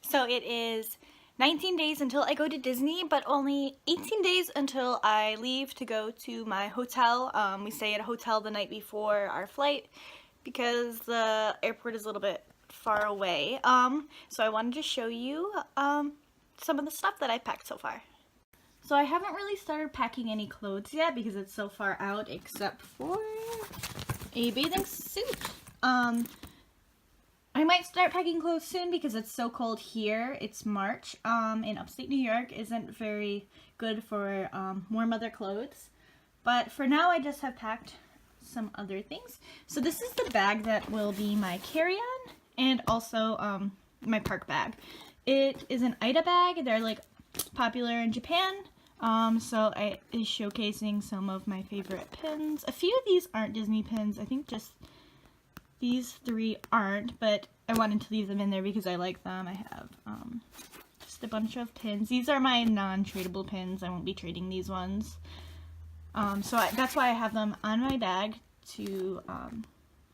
So it is 19 days until I go to Disney, but only 18 days until I leave to go to my hotel. We stay at a hotel the night before our flight because the airport is a little bit far away. So I wanted to show you some of the stuff that I packed so far. So I haven't really started packing any clothes yet because it's so far out, except for a bathing suit. I might start packing clothes soon because it's so cold here. It's March, and upstate New York isn't very good for warm weather clothes. But for now, I just have packed some other things. So this is the bag that will be my carry-on and also my park bag. It is an Ida bag. They're like popular in Japan. So it is showcasing some of my favorite pins. A few of these aren't Disney pins. I think just these three aren't, but I wanted to leave them in there because I like them. I have just a bunch of pins. These are my non-tradable pins. I won't be trading these ones. That's why I have them on my bag to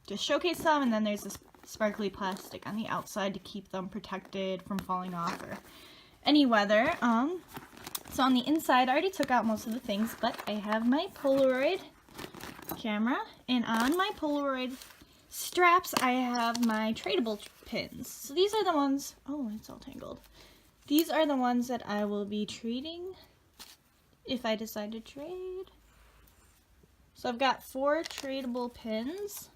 just showcase them, and then there's this sparkly plastic on the outside to keep them protected from falling off or any weather. So on the inside, I already took out most of the things, but I have my Polaroid camera, and on my Polaroid straps, I have my tradable pins. So these are the ones, oh, it's all tangled. These are the ones that I will be trading if I decide to trade. So I've got 4 tradable pins.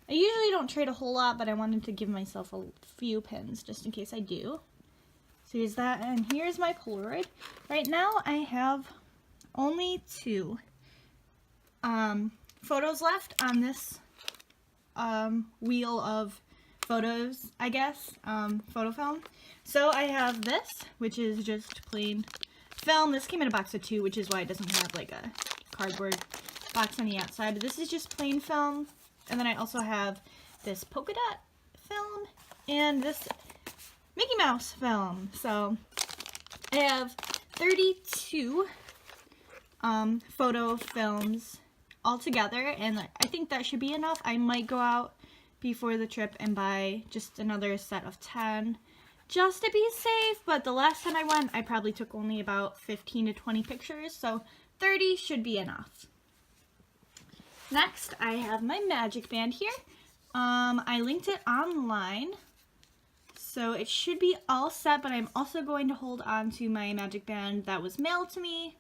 I usually don't trade a whole lot, but I wanted to give myself a few pins just in case I do. So here's that, and here's my Polaroid. Right now I have only 2 photos left on this wheel of photos, I guess, photo film. So I have this, which is just plain film. This came in a box of 2, which is why it doesn't have like a cardboard box on the outside. This is just plain film. And then I also have this polka dot film and this Mickey Mouse film. So I have 32 photo films all together, and I think that should be enough. I might go out before the trip and buy just another set of 10 just to be safe, but the last time I went, I probably took only about 15 to 20 pictures, so 30 should be enough. Next, I have my Magic Band here. I linked it online, so it should be all set, but I'm also going to hold on to my Magic Band that was mailed to me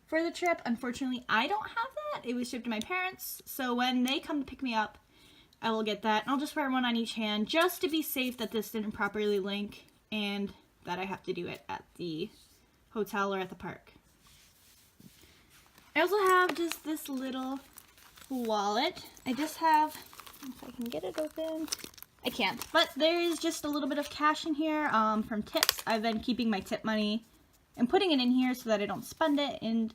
for the trip. Unfortunately, I don't have that. It was shipped to my parents, so when they come to pick me up, I will get that. And I'll just wear one on each hand just to be safe that this didn't properly link and that I have to do it at the hotel or at the park. I also have just this little wallet. I just have, if I can get it open, I can't, but there is just a little bit of cash in here from tips. I've been keeping my tip money and putting it in here so that I don't spend it, and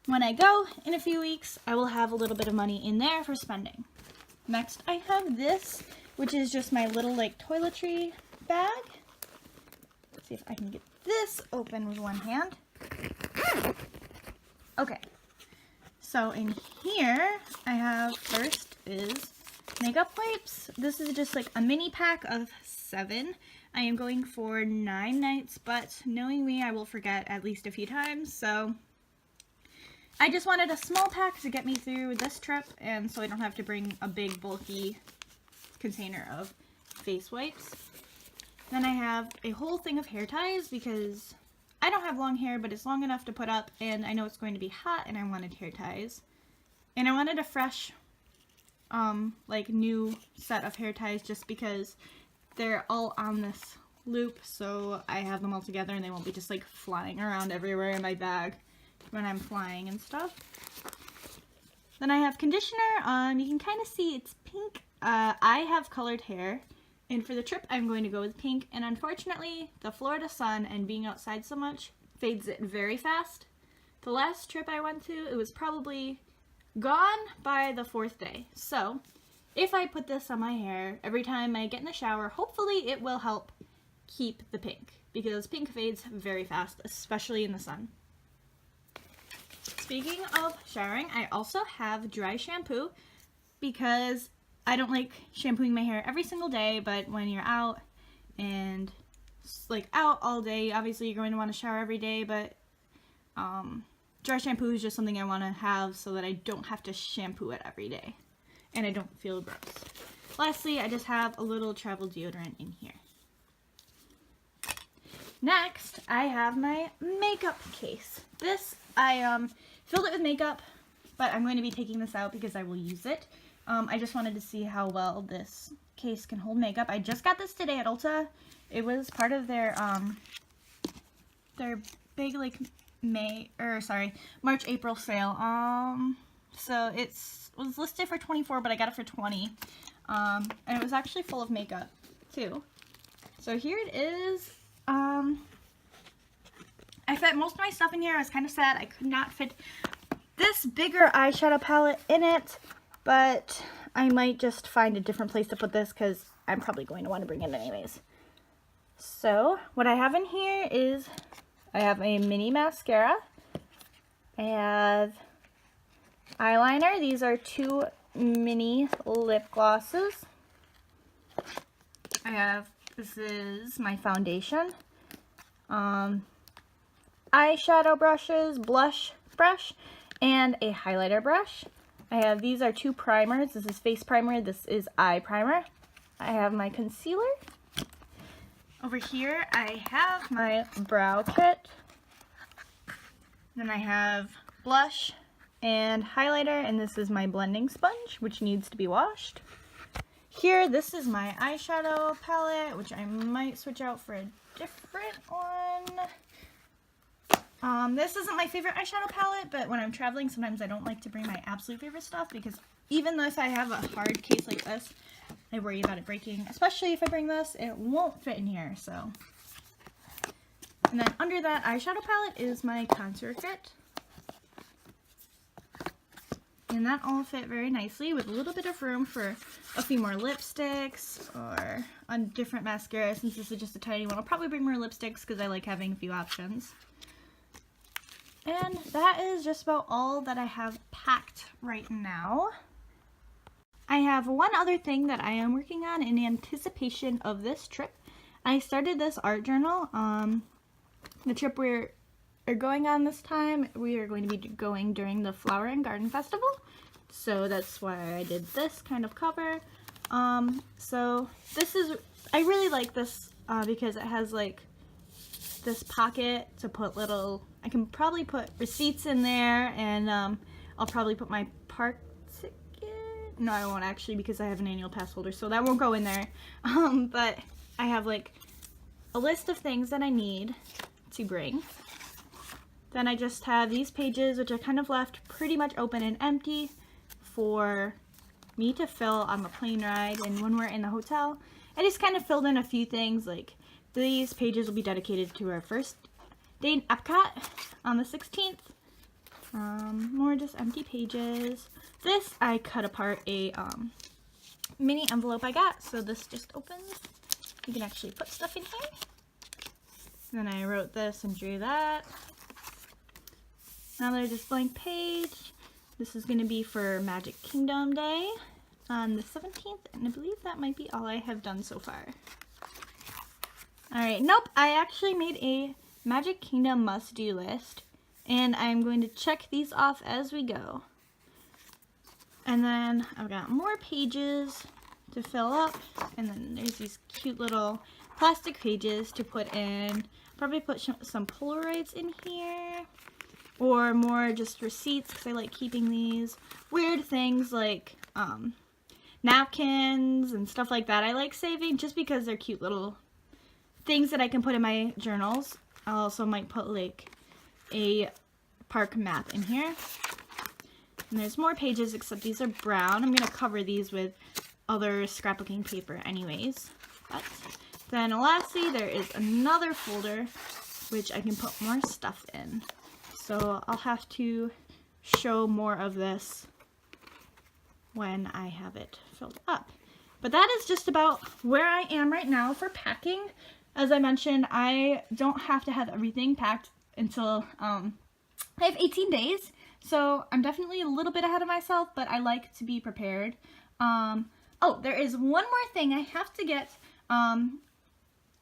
when I go in a few weeks, I will have a little bit of money in there for spending. Next, I have this, which is just my little like toiletry bag. Let's see if I can get this open with one hand. Okay, so in here, I have first is makeup wipes. This is just like a mini pack of 7. I am going for 9 nights, but knowing me, I will forget at least a few times, so I just wanted a small pack to get me through this trip, and so I don't have to bring a big bulky container of face wipes. Then I have a whole thing of hair ties because I don't have long hair, but it's long enough to put up, and I know it's going to be hot, and I wanted hair ties. And I wanted a fresh, like new set of hair ties just because they're all on this loop, so I have them all together and they won't be just like flying around everywhere in my bag when I'm flying and stuff. Then I have conditioner. You can kind of see it's pink. I have colored hair, and for the trip I'm going to go with pink, and unfortunately the Florida sun and being outside so much fades it very fast. The last trip I went to, it was probably gone by the 4th day. So if I put this on my hair every time I get in the shower, hopefully it will help keep the pink, because pink fades very fast, especially in the sun. Speaking of showering, I also have dry shampoo because I don't like shampooing my hair every single day, but when you're out and like out all day. Obviously, you're going to want to shower every day, but dry shampoo is just something I want to have so that I don't have to shampoo it every day and I don't feel gross. Lastly, I just have a little travel deodorant in here. Next, I have my makeup case. This, I filled it with makeup, but I'm going to be taking this out because I will use it. I just wanted to see how well this case can hold makeup. I just got this today at Ulta. It was part of their big like March, April sale. So it was listed for $24, but I got it for $20. And it was actually full of makeup too. So here it is. I fit most of my stuff in here. I was kind of sad I could not fit this bigger eyeshadow palette in it, but I might just find a different place to put this because I'm probably going to want to bring it anyways. So what I have in here is I have a mini mascara. I have eyeliner. These are 2 mini lip glosses. This is my foundation. Eyeshadow brushes, blush brush, and a highlighter brush. These are 2 primers. This is face primer, this is eye primer. I have my concealer. Over here I have my brow kit. Then I have blush and highlighter, and this is my blending sponge, which needs to be washed. Here, this is my eyeshadow palette, which I might switch out for a different one. This isn't my favorite eyeshadow palette, but when I'm traveling, sometimes I don't like to bring my absolute favorite stuff because even though if I have a hard case like this, I worry about it breaking. Especially if I bring this, it won't fit in here, so. And then under that eyeshadow palette is my contour kit. And that all fit very nicely with a little bit of room for a few more lipsticks or a different mascara. Since this is just a tiny one, I'll probably bring more lipsticks because I like having a few options. And that is just about all that I have packed right now. I have one other thing that I am working on in anticipation of this trip. I started this art journal. The trip we're going on this time, we are going to be going during the Flower and Garden Festival. So that's why I did this kind of cover. So this is, I really like this because it has like this pocket to put little, I can probably put receipts in there, and I'll probably put my park ticket. No, I won't actually because I have an annual pass holder, so that won't go in there. But I have like a list of things that I need to bring. Then I just have these pages, which I kind of left pretty much open and empty for me to fill on the plane ride and when we're in the hotel. I just kind of filled in a few things, like these pages will be dedicated to our first day in Epcot on the 16th. More just empty pages. This I cut apart a mini envelope I got, so this just opens. You can actually put stuff in here. Then I wrote this and drew that. Another just blank page. This is going to be for Magic Kingdom Day on the 17th, and I believe that might be all I have done so far. Alright, nope, I actually made a Magic Kingdom must-do list, and I'm going to check these off as we go. And then I've got more pages to fill up, and then there's these cute little plastic pages to put in. Probably put some Polaroids in here, or more just receipts because I like keeping these. Weird things like napkins and stuff like that I like saving just because they're cute little things that I can put in my journals. I also might put like a park map in here. And there's more pages, except these are brown. I'm going to cover these with other scrapbooking paper anyways. But then lastly, there is another folder which I can put more stuff in. So I'll have to show more of this when I have it filled up. But that is just about where I am right now for packing. As I mentioned, I don't have to have everything packed until I have 18 days. So I'm definitely a little bit ahead of myself, but I like to be prepared. Oh, there is one more thing I have to get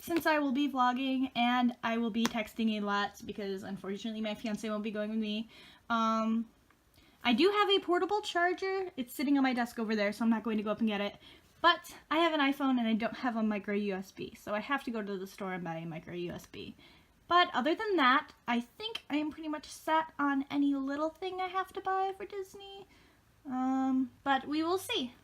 since I will be vlogging and I will be texting a lot because unfortunately my fiance won't be going with me. I do have a portable charger. It's sitting on my desk over there, so I'm not going to go up and get it. But I have an iPhone and I don't have a micro USB, so I have to go to the store and buy a micro USB. But other than that, I think I am pretty much set on any little thing I have to buy for Disney. But we will see.